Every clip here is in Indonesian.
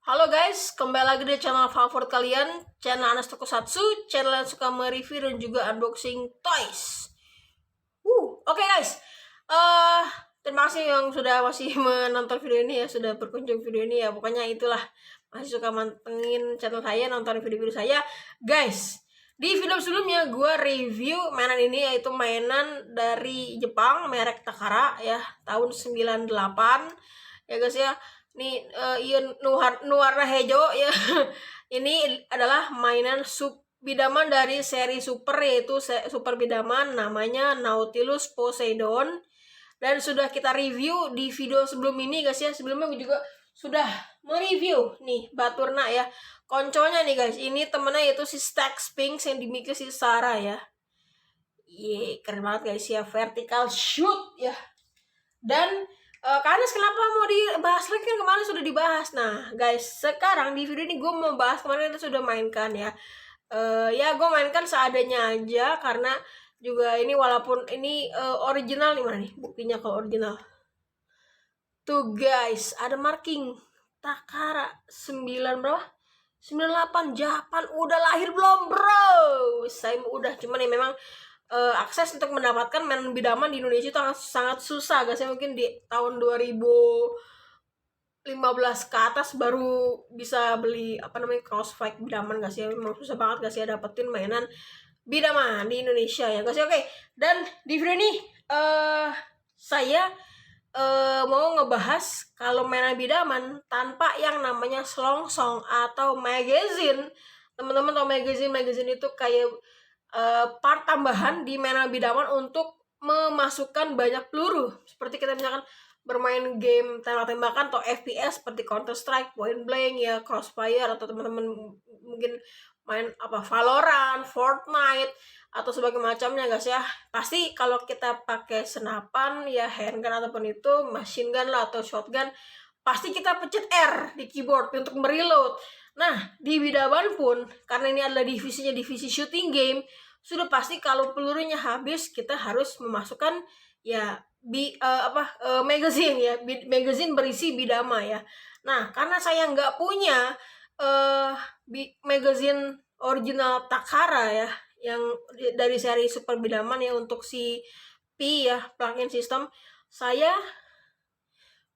Halo guys, kembali lagi di channel favorit kalian, channel Anas Tokusatsu, channel yang suka mereview dan juga unboxing toys. Oke guys, terima kasih yang sudah masih menonton video ini ya, sudah berkunjung video ini ya. Pokoknya itulah, masih suka mantengin channel saya, nonton video-video saya. Guys, di video sebelumnya gue review mainan ini, yaitu mainan dari Jepang, merek Takara ya, tahun 98 ya guys ya. Ini nuwarna hejo ya. Ini adalah mainan bidaman dari seri Super, yaitu Super Bidaman namanya Nautilus Poseidon, dan sudah kita review di video sebelum ini guys ya. Sebelumnya gue juga sudah mereview nih Baturna ya, konconya nih guys. Ini temennya yaitu si Stax Sphinx yang dimiliki si Sarah ya. Keren banget guys ya, vertical shoot ya. Dan karena kenapa mau dibahas lagi, kan kemarin sudah dibahas. Nah guys, sekarang di video ini gue mau bahas kemarin kita sudah mainkan ya. Ya gue mainkan seadanya aja, karena juga ini walaupun ini original nih, mana nih buktinya kalau original. Tuh guys, ada marking Takara 9 berapa? 98 Japan. Udah lahir belum bro? Saya udah, cuman ya memang akses untuk mendapatkan mainan bidaman di Indonesia itu sangat susah guys ya. Mungkin di tahun 2015 ke atas baru bisa beli crossfight bidaman guys ya. Memang susah banget guys ya dapetin mainan bidaman di Indonesia ya guys ya. Oke, dan di video ini saya mau ngebahas kalau mainan bidaman tanpa yang namanya selongsong atau magazine. Teman-teman tau magazine itu kayak part tambahan di mainan bidaman untuk memasukkan banyak peluru. Seperti kita misalkan bermain game tembak-tembakan atau FPS seperti Counter Strike, Point Blank ya, Crossfire, atau teman-teman mungkin main Valorant, Fortnite atau sebagai macamnya guys ya. Pasti kalau kita pakai senapan ya, handgun ataupun itu machine gun lah atau shotgun, pasti kita pencet R di keyboard untuk mereload. Nah, di bidaman pun, karena ini adalah divisi shooting game, sudah pasti kalau pelurunya habis kita harus memasukkan ya magazine ya, magazine berisi bidama ya. Nah, karena saya nggak punya magazine original Takara ya, yang dari seri Super Bidaman ya, untuk si P ya, plugin system, saya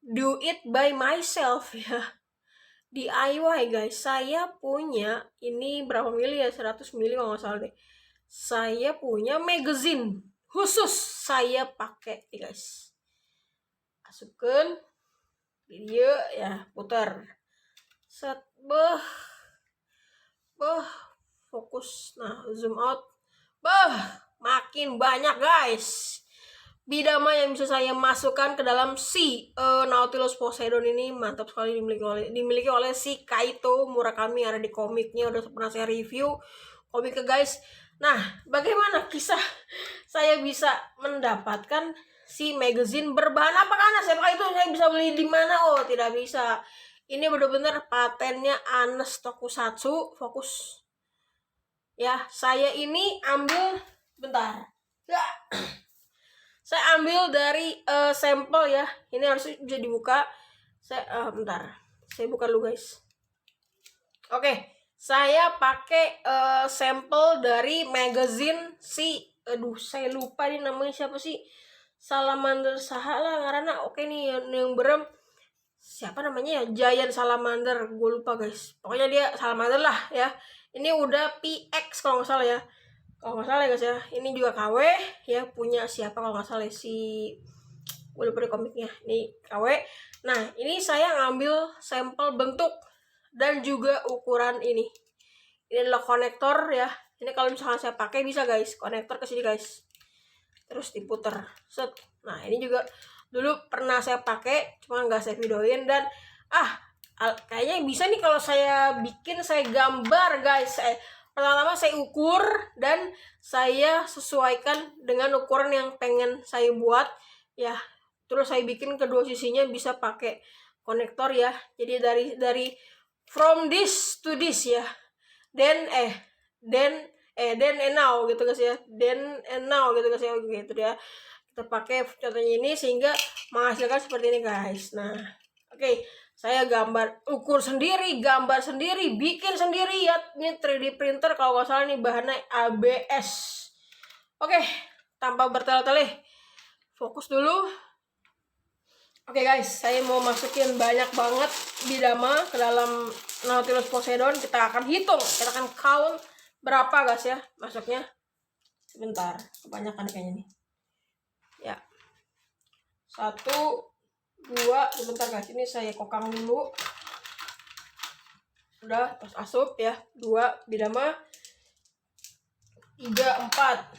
do it by myself ya, DIY guys. Saya punya ini berapa mili ya, 100 mili kalau nggak salah deh. Saya punya magazine khusus saya pakai nih guys. Masukkan video ya, putar set, fokus. Nah, zoom out, makin banyak guys bidama yang bisa saya masukkan ke dalam si Nautilus Poseidon ini. Mantap sekali, dimiliki oleh si Kaito Murakami, ada di komiknya, udah pernah saya review komiknya guys. Nah, bagaimana kisah saya bisa mendapatkan si magazine berbahan apa, karena apakah itu saya bisa beli di mana? Oh, tidak bisa. Ini benar-benar patennya Anas Tokusatsu. Fokus ya, saya ini ambil bentar ya. Saya ambil dari sampel ya. Ini harus bisa dibuka. Saya bentar. Saya buka dulu guys. Oke, saya pakai sampel dari magazine si, saya lupa ini namanya siapa sih, Salamander saha lah karena. Oke nih yang berem siapa namanya ya, Giant Salamander, gue lupa guys. Pokoknya dia Salamander lah ya. Ini udah PX kalau nggak salah ya. Kalau nggak salah ya guys ya, ini juga KW ya, punya siapa kalau nggak salah, si gue lupa di komiknya, ini KW. Nah, ini saya ngambil sampel bentuk dan juga ukuran ini. Ini adalah konektor ya. Ini kalau misalnya saya pakai bisa guys, konektor ke sini guys, terus diputer set. Nah, ini juga dulu pernah saya pakai, cuma nggak saya videoin. Dan kayaknya bisa nih kalau saya bikin, saya gambar guys. Pertama saya ukur dan saya sesuaikan dengan ukuran yang pengen saya buat ya. Terus saya bikin kedua sisinya bisa pakai konektor ya. Jadi dari from this to this ya. Then and now gitu guys ya. Then and now gitu guys ya, gitu ya. Kita pakai contohnya ini sehingga menghasilkan seperti ini guys. Nah, oke. Saya ukur sendiri, gambar sendiri, bikin sendiri ya. Ini 3D printer kalau nggak salah nih bahannya ABS. Oke, tanpa bertele-tele, fokus dulu. Oke guys, saya mau masukin banyak banget bidama ke dalam Nautilus Poseidon. Kita akan hitung, kita akan count berapa guys ya masuknya. Sebentar, kebanyakan kayaknya nih. Ya, 1, 2, sebentar guys, ini saya kokang dulu. Udah, pas asup ya, 2 bidama, 3, 4,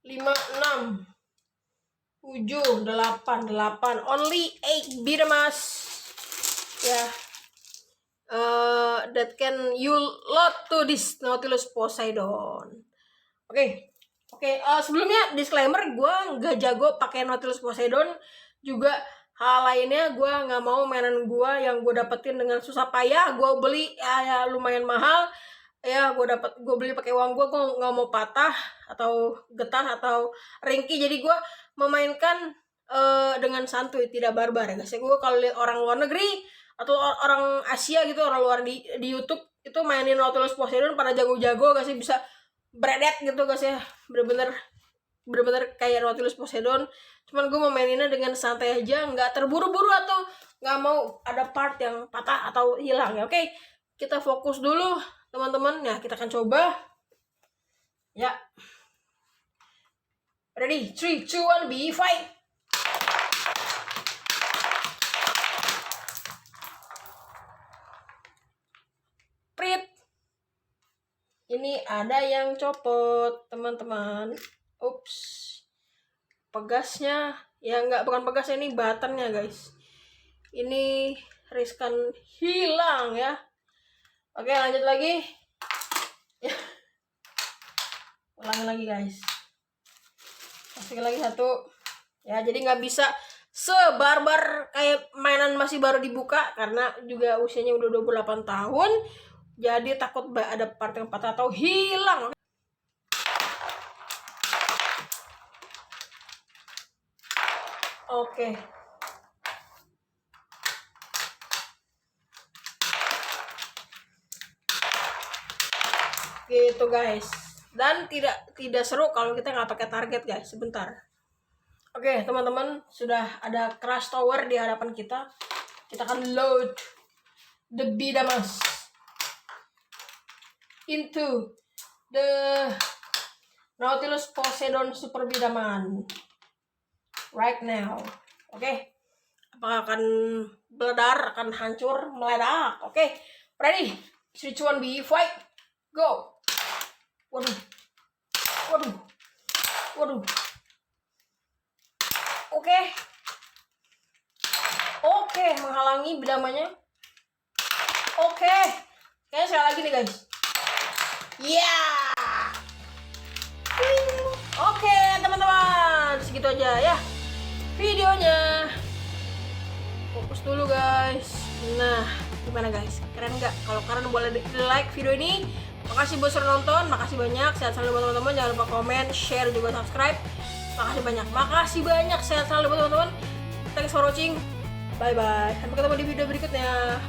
5, 6, 7, 8, only 8 bidamas ya. That can you load to this Nautilus Poseidon. Oke, sebelumnya disclaimer, gue nggak jago pakai Nautilus Poseidon. Juga hal lainnya, gue nggak mau mainan gue yang gue dapetin dengan susah payah. Gue beli ya lumayan mahal ya, gue beli pakai uang gue nggak mau patah atau getah atau ringkih. Jadi gue memainkan dengan santuy, tidak barbar ya guys. Gue kalau lihat orang luar negeri atau orang Asia gitu, orang luar di YouTube itu mainin Nautilus Poseidon pada jago-jago guys, bisa bredet gitu guys ya, bener-bener kayak Nautilus Poseidon. Cuman gue mau maininnya dengan santai aja, nggak terburu-buru atau nggak mau ada part yang patah atau hilang ya. Oke, kita fokus dulu teman-teman ya, kita akan coba ya. Ready, 3, 2, 1, be fight. Prit. Ini ada yang copot, teman-teman. Ups. Pegasnya, ya bukan pegasnya, ini buttonnya, guys. Ini riskan hilang ya. Oke, lanjut lagi. Ya. Ulangi lagi, guys. Masukin lagi 1. Ya, jadi nggak bisa sebarbar kayak mainan masih baru dibuka, karena juga usianya udah 28 tahun. Jadi takut ada part yang patah atau hilang. Oke. Gitu guys. Dan tidak seru kalau kita nggak pakai target guys. Sebentar. Oke teman-teman, sudah ada Crash Tower di hadapan kita. Kita akan load the bidamas into the Nautilus Poseidon Super Bidaman right now. Oke. Apakah akan beledar, akan hancur, meledak? Oke. Ready? 3, 2, 1, be fight. Go. Waduh. Oke, menghalangi bidamanya. Oke. Kayaknya sekali lagi nih guys. Ya. Oke teman-teman, segitu aja ya videonya. Fokus dulu guys. Nah, gimana guys? Keren nggak? Kalau keren boleh like video ini. Makasih buat sudah nonton, makasih banyak. Sehat selalu buat teman-teman. Jangan lupa komen, share, juga subscribe. Makasih banyak. Sehat selalu buat teman-teman. Thanks for watching. Bye bye. Sampai ketemu di video berikutnya.